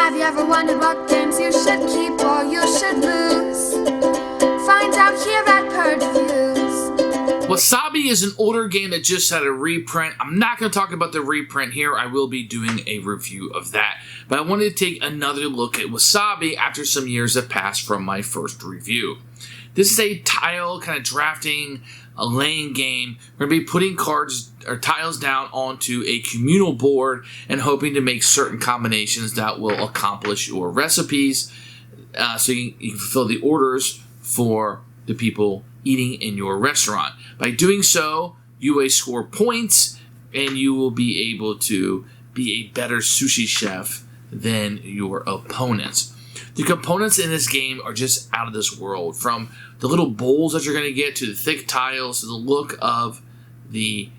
Have you ever wondered what games you should keep or you should lose? Find out here at Purge Reviews. Wasabi is an older game that just had a reprint. I'm not going to talk about the reprint here. I will be doing a review of that. But I wanted to take another look at Wasabi after some years have passed from my first review. This is a tile kind of drafting, a laying game. We're going to be putting cards or tiles down onto a communal board and hoping to make certain combinations that will accomplish your recipes so you can fulfill the orders for the people eating in your restaurant. By doing so, you will score points and you will be able to be a better sushi chef than your opponents. The components in this game are just out of this world, from the little bowls that you're going to get to the thick tiles to the look of the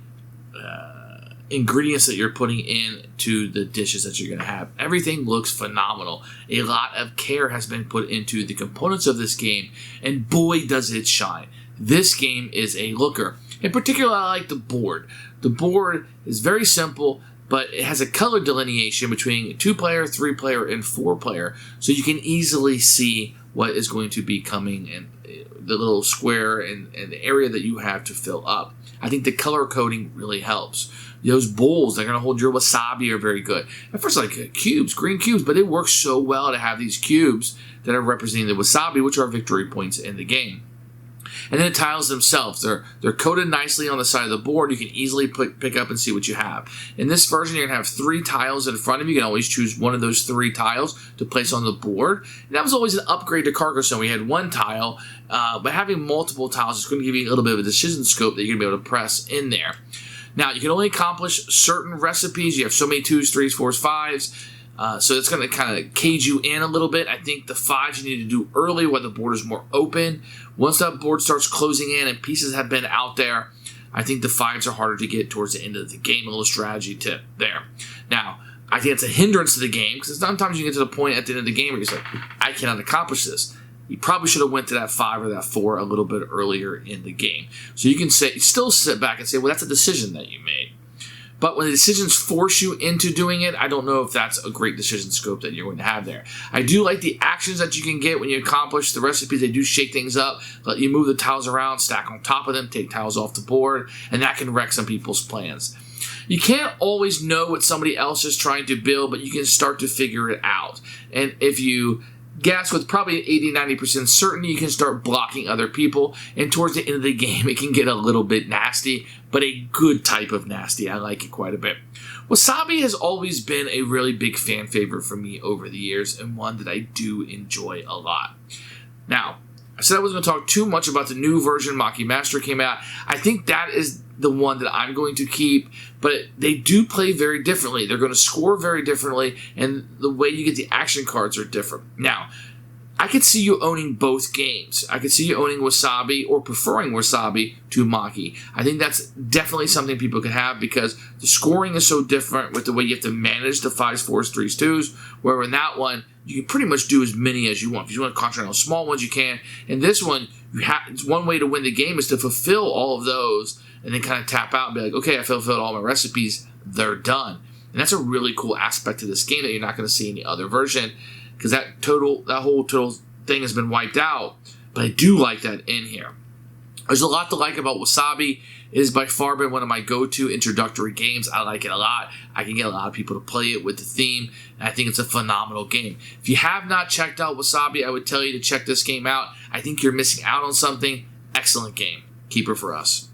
ingredients that you're putting into the dishes that you're going to have. Everything looks phenomenal. A lot of care has been put into the components of this game, and boy does it shine. This game is a looker. In particular, I like the board. The board is very simple, but it has a color delineation between 2-player, 3-player, and 4-player, so you can easily see what is going to be coming in the little square and the area that you have to fill up. I think the color coding really helps. Those bowls that are going to hold your wasabi are very good. At first, like cubes, green cubes, but it works so well to have these cubes that are representing the wasabi, which are victory points in the game. And then the tiles themselves, they're coated nicely on the side of the board. You can easily pick up and see what you have. In this version, you're going to have 3 tiles in front of you. You can always choose one of those 3 tiles to place on the board. And that was always an upgrade to Carcassonne. We had 1 tile, but having multiple tiles is going to give you a little bit of a decision scope that you're going to be able to press in there. Now, you can only accomplish certain recipes. You have so many 2s, 3s, 4s, 5s. So it's going to kind of cage you in a little bit. I think the 5s you need to do early when the board is more open. Once that board starts closing in and pieces have been out there, I think the 5s are harder to get towards the end of the game. A little strategy tip there. Now, I think it's a hindrance to the game because sometimes you get to the point at the end of the game where you're just like, I cannot accomplish this. You probably should have went to that 5 or that 4 a little bit earlier in the game. So you can still sit back and say, well, that's a decision that you made. But when the decisions force you into doing it, I don't know if that's a great decision scope that you're going to have there. I do like the actions that you can get when you accomplish the recipes. They do shake things up, let you move the tiles around, stack on top of them, take tiles off the board, and that can wreck some people's plans. You can't always know what somebody else is trying to build, but you can start to figure it out. And if you guess with probably 80-90% certainty, you can start blocking other people, and towards the end of the game it can get a little bit nasty, but a good type of nasty. I like it quite a bit. Wasabi has always been a really big fan favorite for me over the years, and one that I do enjoy a lot. Now, I said I wasn't going to talk too much about the new version Maki Master came out. I think that is the one that I'm going to keep, but they do play very differently. They're going to score very differently, and the way you get the action cards are different. Now, I could see you owning both games. I could see you owning Wasabi or preferring Wasabi to Maki. I think that's definitely something people could have because the scoring is so different with the way you have to manage the 5s, 4s, 3s, 2s, where in that one, you can pretty much do as many as you want. If you want to concentrate on small ones, you can. In this one, it's one way to win the game is to fulfill all of those and then kind of tap out and be like, okay, I fulfilled all my recipes. They're done. And that's a really cool aspect of this game that you're not going to see in the other version because that whole total thing has been wiped out. But I do like that in here. There's a lot to like about Wasabi. It has by far been one of my go-to introductory games. I like it a lot. I can get a lot of people to play it with the theme, and I think it's a phenomenal game. If you have not checked out Wasabi, I would tell you to check this game out. I think you're missing out on something. Excellent game. Keeper for us.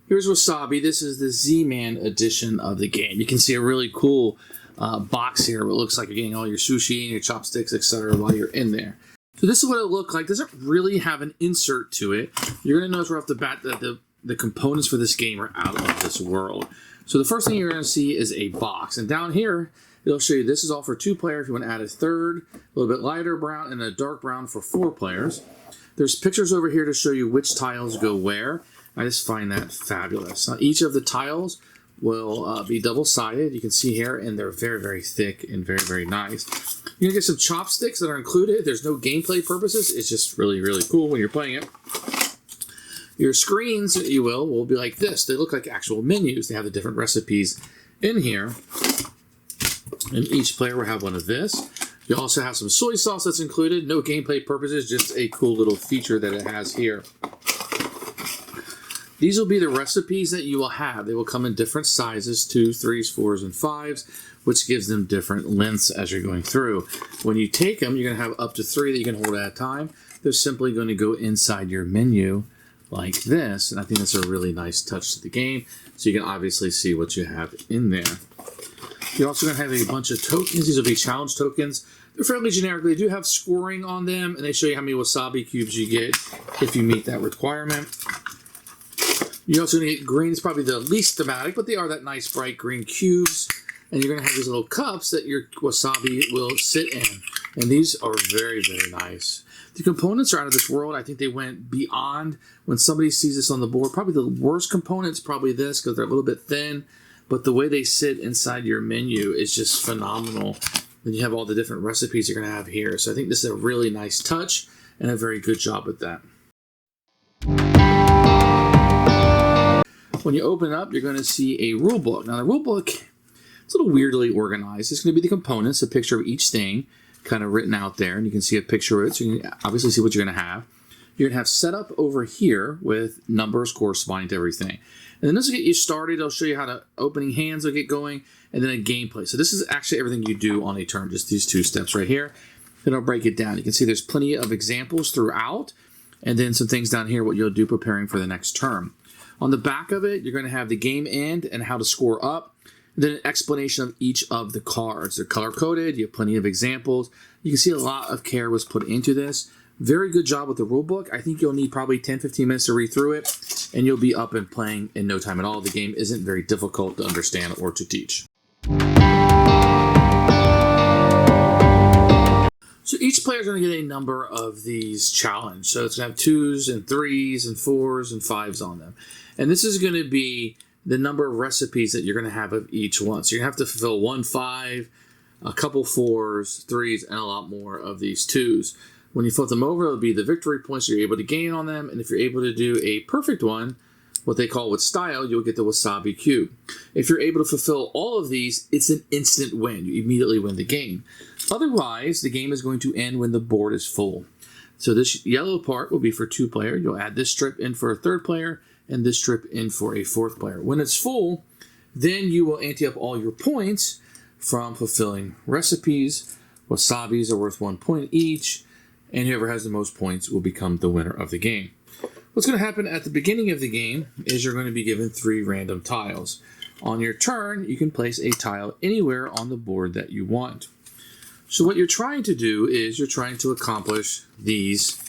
Here's Wasabi. This is the Z-Man edition of the game. You can see a really cool box here where it looks like you're getting all your sushi and your chopsticks, etc. while you're in there. So this is what it looks like. It doesn't really have an insert to it. You're going to notice right off the bat that the components for this game are out of this world. So the first thing you're going to see is a box. And down here, it'll show you this is all for 2-player. If you want to add a third, a little bit lighter brown, and a dark brown for 4 players. There's pictures over here to show you which tiles go where. I just find that fabulous. Now, each of the tiles will be double-sided. You can see here, and they're very, very thick and very, very nice. You're going to get some chopsticks that are included. There's no gameplay purposes. It's just really, really cool when you're playing it. Your screens, will be like this. They look like actual menus. They have the different recipes in here. And each player will have one of this. You also have some soy sauce that's included. No gameplay purposes, just a cool little feature that it has here. These will be the recipes that you will have. They will come in different sizes, 2s, 3s, 4s, and 5s, which gives them different lengths as you're going through. When you take them, you're going to have up to 3 that you can hold at a time. They're simply going to go inside your menu like this, and I think that's a really nice touch to the game, so you can obviously see what you have in there. You're also going to have a bunch of tokens. These will be challenge tokens. They're fairly generic. They do have scoring on them, and they show you how many wasabi cubes you get if you meet that requirement. You're also going to get green. It's probably the least thematic, but they are that nice bright green cubes. And you're going to have these little cups that your wasabi will sit in. And these are very, very nice. The components are out of this world. I think they went beyond. When somebody sees this on the board, probably the worst component's probably this because they're a little bit thin. But the way they sit inside your menu is just phenomenal. Then you have all the different recipes you're going to have here. So I think this is a really nice touch and a very good job with that. When you open it up, you're going to see a rule book. Now the rule book, it's a little weirdly organized. It's going to be the components, a picture of each thing kind of written out there. And you can see a picture of it. So you can obviously see what you're going to have. You're going to have setup over here with numbers corresponding to everything. And then this will get you started. I'll show you how to opening hands will get going. And then a gameplay. So this is actually everything you do on a turn, just these 2 steps right here. Then I'll break it down. You can see there's plenty of examples throughout. And then some things down here, what you'll do preparing for the next turn. On the back of it, you're going to have the game end and how to score up. And then an explanation of each of the cards. They're color-coded. You have plenty of examples. You can see a lot of care was put into this. Very good job with the rulebook. I think you'll need probably 10-15 minutes to read through it, and you'll be up and playing in no time at all. The game isn't very difficult to understand or to teach. So each player is going to get a number of these challenges. So it's going to have 2s and 3s and 4s and 5s on them. And this is going to be the number of recipes that you're going to have of each one. So you're going to have to fulfill 1 5, a couple 4s, 3s, and a lot more of these 2s. When you flip them over, it'll be the victory points you're able to gain on them. And if you're able to do a perfect one, what they call with style, you'll get the wasabi cube. If you're able to fulfill all of these, it's an instant win. You immediately win the game. Otherwise, the game is going to end when the board is full. So this yellow part will be for 2 player. You'll add this strip in for a 3rd player and this strip in for a 4th player. When it's full, then you will ante up all your points from fulfilling recipes. Wasabis are worth 1 point each, and whoever has the most points will become the winner of the game. What's going to happen at the beginning of the game is you're going to be given 3 random tiles. On your turn, you can place a tile anywhere on the board that you want. So what you're trying to do is you're trying to accomplish these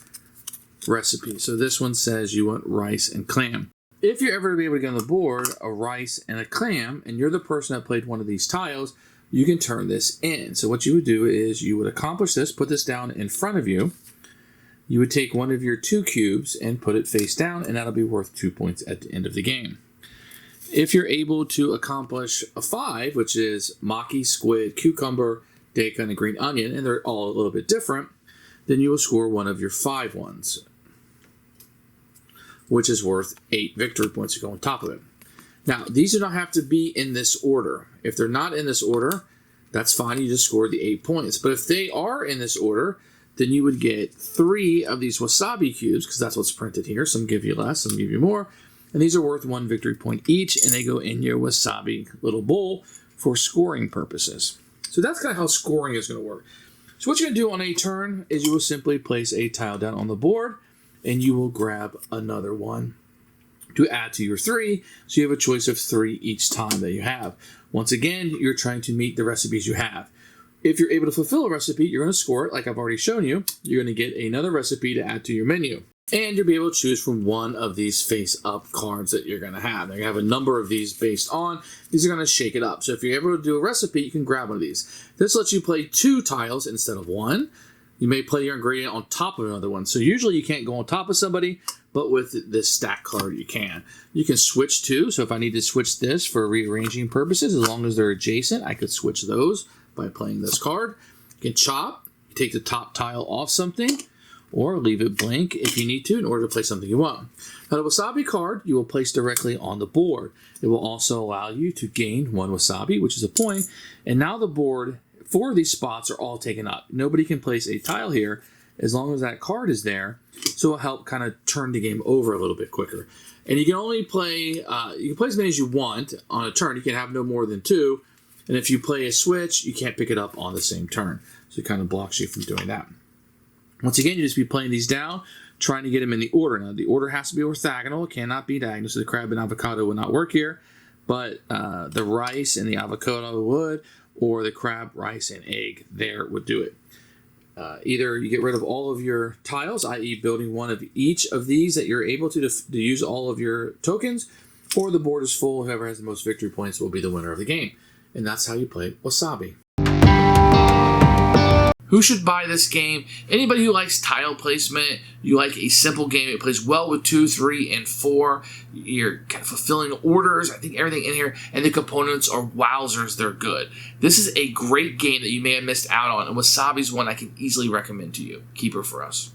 recipes. So this one says you want rice and clam. If you're ever to be able to get on the board a rice and a clam, and you're the person that played one of these tiles, you can turn this in. So what you would do is you would accomplish this, put this down in front of you. You would take one of your 2 cubes and put it face down, and that'll be worth 2 points at the end of the game. If you're able to accomplish a 5, which is maki, squid, cucumber, daikon, and green onion, and they're all a little bit different, then you will score one of your 5 ones, which is worth 8 victory points to go on top of it. Now, these do not have to be in this order. If they're not in this order, that's fine. You just scored the 8 points. But if they are in this order, then you would get 3 of these wasabi cubes, because that's what's printed here. Some give you less, some give you more. And these are worth 1 victory point each, and they go in your wasabi little bowl for scoring purposes. So that's kind of how scoring is going to work. So what you're going to do on a turn is you will simply place a tile down on the board, and you will grab another one to add to your 3. So you have a choice of 3 each time that you have. Once again, you're trying to meet the recipes you have. If you're able to fulfill a recipe, you're going to score it like I've already shown you. You're going to get another recipe to add to your menu. And you'll be able to choose from one of these face-up cards that you're going to have. They're going to have a number of these based on. These are going to shake it up. So if you're able to do a recipe, you can grab one of these. This lets you play 2 tiles instead of 1. You may play your ingredient on top of another one. So usually you can't go on top of somebody, but with this stack card you can. You can switch too. So if I need to switch this for rearranging purposes, as long as they're adjacent, I could switch those by playing this card. You can chop, take the top tile off something, or leave it blank if you need to in order to place something you want. Now, the Wasabi card you will place directly on the board. It will also allow you to gain 1 Wasabi, which is a point, and now the board, 4 of these spots are all taken up. Nobody can place a tile here as long as that card is there, so it'll help kind of turn the game over a little bit quicker. And you can only play, you can play as many as you want on a turn. You can have no more than 2, and if you play a switch, you can't pick it up on the same turn. So it kind of blocks you from doing that. Once again, you just be playing these down, trying to get them in the order. Now, the order has to be orthogonal. It cannot be diagonal, so the crab and avocado would not work here. But the rice and the avocado would, or the crab, rice, and egg there would do it. Either you get rid of all of your tiles, i.e. building 1 of each of these that you're able to use all of your tokens, or the board is full. Whoever has the most victory points will be the winner of the game. And that's how you play Wasabi. Who should buy this game? Anybody who likes tile placement, you like a simple game. It plays well with 2, 3, and 4. You're kind of fulfilling orders. I think everything in here, and the components are wowzers. They're good. This is a great game that you may have missed out on, and Wasabi's one I can easily recommend to you. Keeper for us.